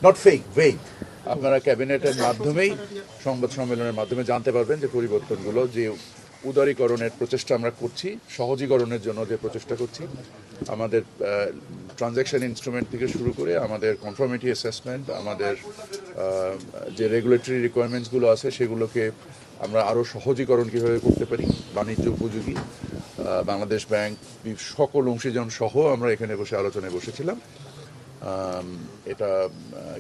Not fake, vague. আপনারা ক্যাবিনেটের মাধ্যমেই সংবাদ সম্মেলনের মাধ্যমে জানতে পারবেন যে পরিবর্তনগুলো, যে উদারীকরণের প্রচেষ্টা আমরা করছি, সহজীকরণের জন্য যে প্রচেষ্টা করছি, আমাদের ট্রানজ্যাকশন ইনস্ট্রুমেন্ট থেকে শুরু করে আমাদের কনফর্মিটি অ্যাসেসমেন্ট, আমাদের যে রেগুলেটরি রিকোয়ারমেন্টসগুলো আছে সেগুলোকে আমরা আরও সহজীকরণ কীভাবে করতে পারি, বাণিজ্য উপযোগী, বাংলাদেশ ব্যাংক সকল অংশীজন সহ আমরা এখানে বসে আলোচনায় বসেছিলাম। এটা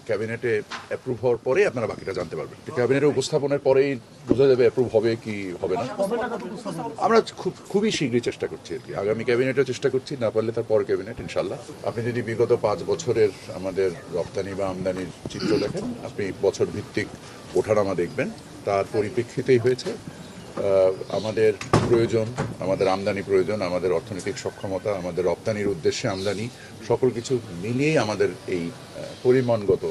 ক্যাবিনেটে অ্যাপ্রুভ হওয়ার পরে আপনারা বাকিটা জানতে পারবেন। ক্যাবিনেটে উপস্থাপনের পরেই বোঝা যাবে অ্যাপ্রুভ হবে কি হবে না। আমরা খুবই শীঘ্রই চেষ্টা করছি আর কি, আগামী ক্যাবিনেটেও চেষ্টা করছি, না পারলে তার পর ক্যাবিনেট ইনশাল্লাহ। আপনি যদি বিগত 5 বছরের আমাদের রপ্তানি বা আমদানির চিত্র দেখেন, আপনি বছর ভিত্তিক ওঠানামা দেখবেন, তার পরিপ্রেক্ষিতেই হয়েছে। আমাদের প্রয়োজন, আমাদের আমদানি প্রয়োজন, আমাদের অর্থনৈতিক সক্ষমতা, আমাদের রপ্তানির উদ্দেশ্যে আমদানি, সকল কিছু মিলিয়েই আমাদের এই পরিমাণগত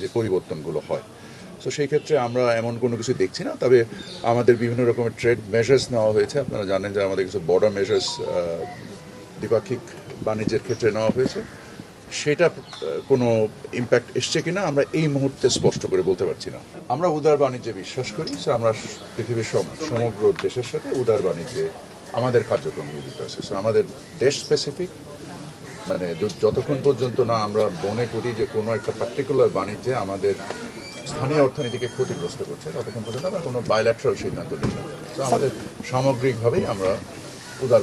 যে পরিবর্তনগুলো হয়। তো সেই ক্ষেত্রে আমরা এমন কোনো কিছু দেখছি না, তবে আমাদের বিভিন্ন রকমের ট্রেড মেজার্স নেওয়া হয়েছে। আপনারা জানেন যে আমাদের কিছু বর্ডার মেজার্স দ্বিপাক্ষিক বাণিজ্যের ক্ষেত্রে নেওয়া হয়েছে। সেটা কোনো ইম্প্যাক্ট এসছে কিনা আমরা এই মুহূর্তে স্পষ্ট করে বলতে পারছি না। আমরা উদার বাণিজ্যে বিশ্বাস করি, আমরা পৃথিবীর সমগ্র দেশের সাথে উদার বাণিজ্যে আমাদের কার্যক্রম নিয়োজিত আছে। আমাদের দেশ স্পেসিফিক, মানে যতক্ষণ পর্যন্ত না আমরা মনে করি যে কোনো একটা পার্টিকুলার বাণিজ্যে আমাদের স্থানীয় অর্থনীতিকে ক্ষতিগ্রস্ত করছে, ততক্ষণ পর্যন্ত আমরা কোনো বায়োল্যাটারাল সিদ্ধান্ত নিই না। আমাদের সামগ্রিকভাবেই আমরা উদার